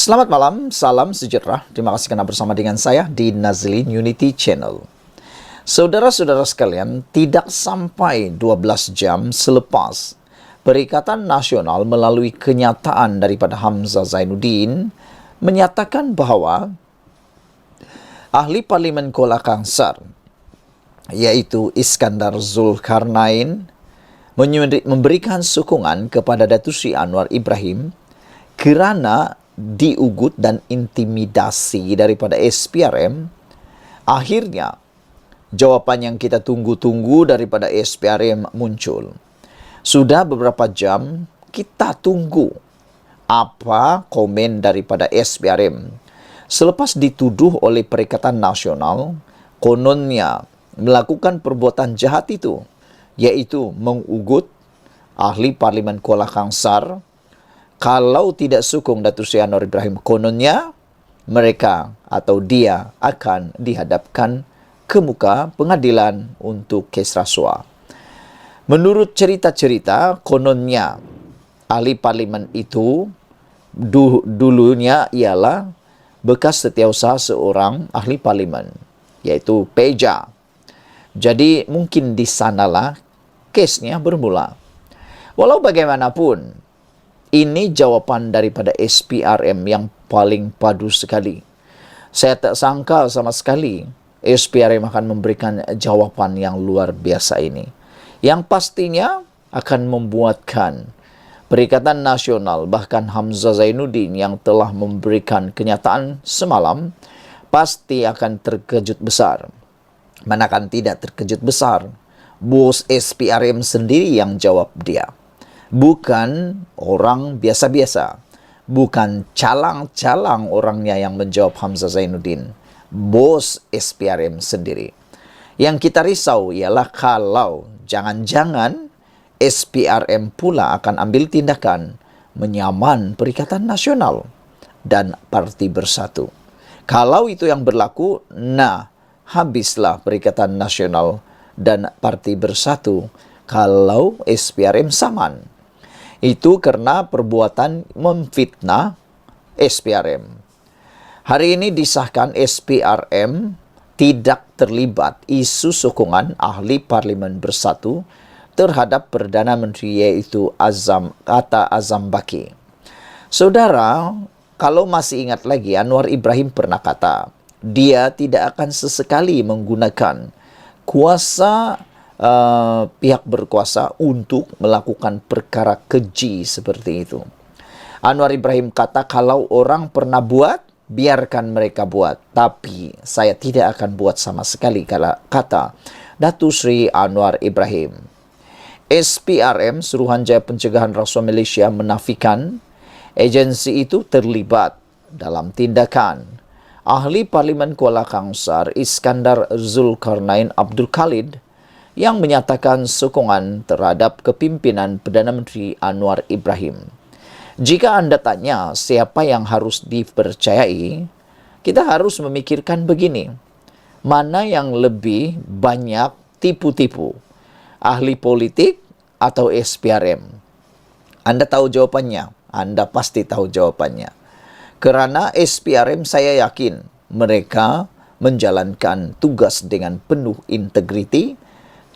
Selamat malam, salam sejahtera. Terima kasih karena bersama dengan saya di Nazlin Unity Channel. Saudara-saudara sekalian, tidak sampai 12 jam selepas Perikatan Nasional melalui kenyataan daripada Hamzah Zainuddin menyatakan bahwa ahli Parlimen Kuala Kangsar, yaitu Iskandar Zulkarnain, memberikan sokongan kepada Datuk Seri Anwar Ibrahim kerana diugut dan intimidasi daripada SPRM. Akhirnya jawapan yang kita tunggu-tunggu daripada SPRM muncul. Sudah beberapa jam kita tunggu apa komen daripada SPRM selepas dituduh oleh Perikatan Nasional kononnya melakukan perbuatan jahat itu, yaitu mengugut ahli Parlimen Kuala Kangsar. Kalau tidak sokong Datuk Seri Anwar Ibrahim, kononnya mereka atau dia akan dihadapkan ke muka pengadilan untuk kes rasuah. Menurut cerita-cerita, kononnya ahli parlimen itu dulunya ialah bekas setiausaha seorang ahli parlimen, yaitu Peja. Jadi mungkin di sanalah kesnya bermula. Walau bagaimanapun, ini jawapan daripada SPRM yang paling padu sekali. Saya tak sangka sama sekali SPRM akan memberikan jawapan yang luar biasa ini, yang pastinya akan membuatkan Perikatan Nasional, bahkan Hamzah Zainuddin yang telah memberikan kenyataan semalam, pasti akan terkejut besar. Manakan tidak terkejut besar, bos SPRM sendiri yang jawab dia. Bukan orang biasa-biasa. Bukan calang-calang orangnya yang menjawab Hamzah Zainuddin. Bos SPRM sendiri. Yang kita risau ialah kalau jangan-jangan SPRM pula akan ambil tindakan menyaman Perikatan Nasional dan Parti Bersatu. Kalau itu yang berlaku, habislah Perikatan Nasional dan Parti Bersatu kalau SPRM saman. Itu karena perbuatan memfitnah SPRM. Hari ini disahkan SPRM tidak terlibat isu sokongan ahli Parlimen Bersatu terhadap Perdana Menteri, yaitu Azam Baki. Saudara, kalau masih ingat lagi, Anwar Ibrahim pernah kata dia tidak akan sesekali menggunakan kuasa pihak berkuasa untuk melakukan perkara keji seperti itu. Anwar Ibrahim kata kalau orang pernah buat, biarkan mereka buat. Tapi saya tidak akan buat sama sekali, kata Datuk Seri Anwar Ibrahim. SPRM, Suruhanjaya Pencegahan Rasuah Malaysia, menafikan agensi itu terlibat dalam tindakan ahli Parlimen Kuala Kangsar Iskandar Zulkarnain Abdul Khalid yang menyatakan sokongan terhadap kepimpinan Perdana Menteri Anwar Ibrahim. Jika anda tanya siapa yang harus dipercayai, kita harus memikirkan begini. Mana yang lebih banyak tipu-tipu? Ahli politik atau SPRM? Anda tahu jawabannya. Anda pasti tahu jawabannya. Kerana SPRM, saya yakin mereka menjalankan tugas dengan penuh integriti,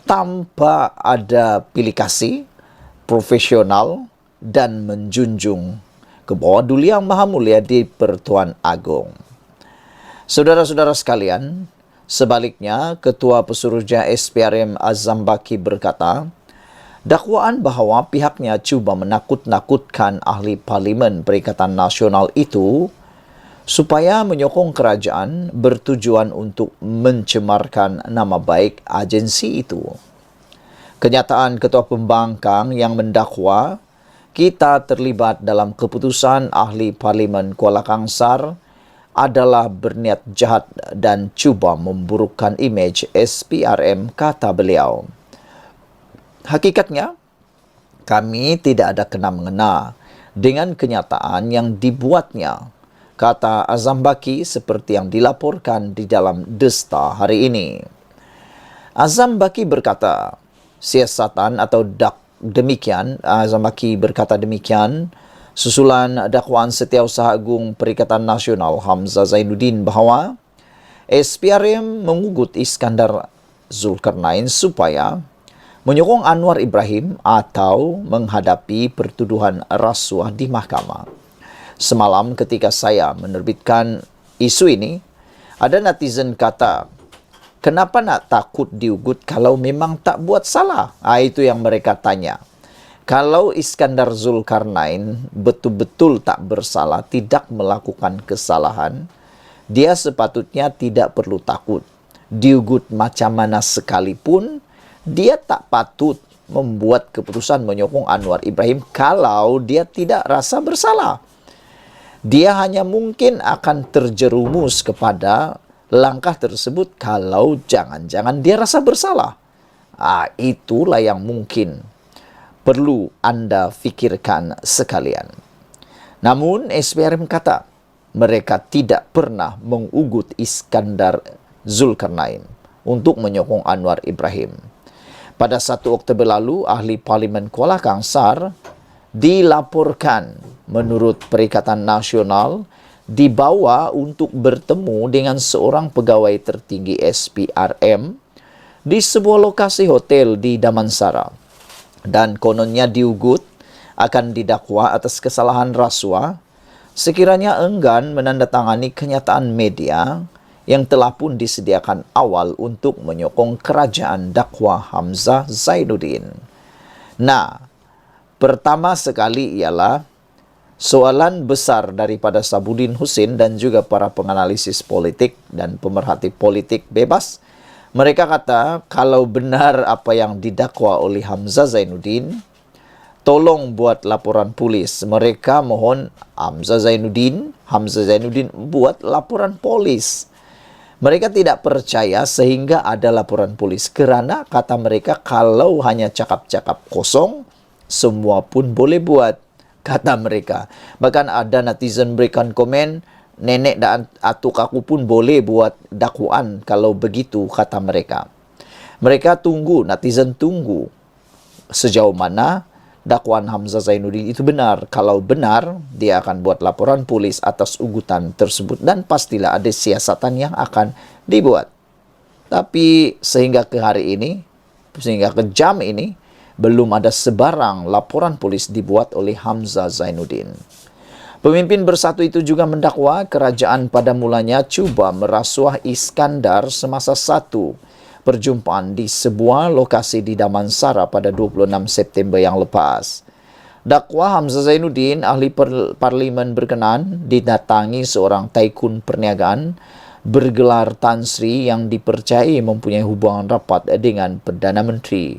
tanpa ada pilih kasih, profesional dan menjunjung ke bawah Duli Yang Maha Mulia di Pertuan Agong. Saudara-saudara sekalian, sebaliknya Ketua Pesuruhjaya SPRM Azam Baki berkata, dakwaan bahawa pihaknya cuba menakut-nakutkan ahli Parlimen Perikatan Nasional itu supaya menyokong kerajaan bertujuan untuk mencemarkan nama baik agensi itu. Kenyataan Ketua Pembangkang yang mendakwa kita terlibat dalam keputusan ahli Parlimen Kuala Kangsar adalah berniat jahat dan cuba memburukkan imej SPRM, kata beliau. Hakikatnya, kami tidak ada kena-mengena dengan kenyataan yang dibuatnya, kata Azam Baki seperti yang dilaporkan di dalam Desta hari ini. Azam Baki berkata, siasatan atau demikian, Azam Baki berkata demikian Susulan dakwaan Setiausaha Agung Perikatan Nasional Hamzah Zainuddin bahwa SPRM mengugut Iskandar Zulkarnain supaya menyokong Anwar Ibrahim atau menghadapi pertuduhan rasuah di mahkamah. Semalam ketika saya menerbitkan isu ini, ada netizen kata, kenapa nak takut diugut kalau memang tak buat salah? Itu yang mereka tanya. Kalau Iskandar Zulkarnain betul-betul tak bersalah, tidak melakukan kesalahan, dia sepatutnya tidak perlu takut. Diugut macam mana sekalipun, dia tak patut membuat keputusan menyokong Anwar Ibrahim kalau dia tidak rasa bersalah. Dia hanya mungkin akan terjerumus kepada langkah tersebut kalau jangan-jangan dia rasa bersalah. Itulah yang mungkin perlu Anda fikirkan sekalian. Namun SPRM kata, mereka tidak pernah mengugut Iskandar Zulkarnain untuk menyokong Anwar Ibrahim. Pada 1 Oktober lalu, ahli Parlimen Kuala Kangsar dilaporkan menurut Perikatan Nasional dibawa untuk bertemu dengan seorang pegawai tertinggi SPRM di sebuah lokasi hotel di Damansara. Dan kononnya diugut akan didakwa atas kesalahan rasuah sekiranya enggan menandatangani kenyataan media yang telah pun disediakan awal untuk menyokong kerajaan dakwah Hamzah Zainuddin. Nah, pertama sekali ialah soalan besar daripada Sabudin Husin dan juga para penganalisis politik dan pemerhati politik bebas. Mereka kata, kalau benar apa yang didakwa oleh Hamzah Zainuddin, tolong buat laporan polis. Mereka mohon Hamzah Zainuddin buat laporan polis. Mereka tidak percaya sehingga ada laporan polis. Kerana kata mereka, kalau hanya cakap-cakap kosong, semua pun boleh buat, kata mereka. Bahkan ada netizen berikan komen, nenek dan atuk aku pun boleh buat dakwaan kalau begitu, kata mereka. Mereka tunggu, netizen tunggu sejauh mana dakwaan Hamzah Zainuddin itu benar. Kalau benar, dia akan buat laporan polis atas ugutan tersebut dan pastilah ada siasatan yang akan dibuat. Tapi sehingga ke hari ini, sehingga ke jam ini, belum ada sebarang laporan polis dibuat oleh Hamzah Zainuddin. Pemimpin bersatu itu juga mendakwa kerajaan pada mulanya cuba merasuah Iskandar semasa satu perjumpaan di sebuah lokasi di Damansara pada 26 September yang lepas. Dakwa Hamzah Zainuddin, ahli parlimen berkenan, didatangi seorang taikun perniagaan bergelar Tan Sri yang dipercayai mempunyai hubungan rapat dengan Perdana Menteri.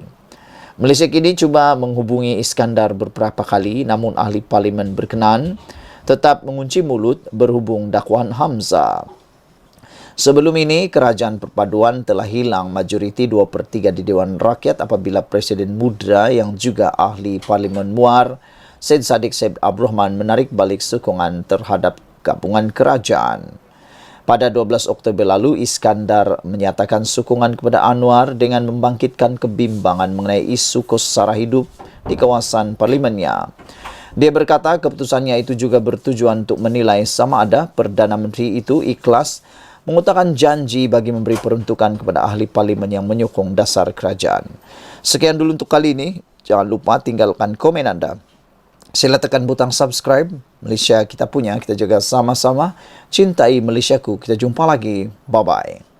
Malaysia kini cuba menghubungi Iskandar beberapa kali, namun ahli parlimen berkenan tetap mengunci mulut berhubung dakwaan Hamzah. Sebelum ini, kerajaan perpaduan telah hilang majoriti 2/3 di Dewan Rakyat apabila Presiden Mudra yang juga ahli Parlimen Muar, Syed Saddiq Said Abdul Rahman menarik balik sokongan terhadap gabungan kerajaan. Pada 12 Oktober lalu, Iskandar menyatakan sokongan kepada Anwar dengan membangkitkan kebimbangan mengenai isu kos sara hidup di kawasan parlimennya. Dia berkata keputusannya itu juga bertujuan untuk menilai sama ada Perdana Menteri itu ikhlas mengutarakan janji bagi memberi peruntukan kepada ahli parlimen yang menyokong dasar kerajaan. Sekian dulu untuk kali ini. Jangan lupa tinggalkan komen anda. Sila tekan butang subscribe. Malaysia kita punya, kita jaga sama-sama. Cintai Malaysiaku. Kita jumpa lagi. Bye-bye.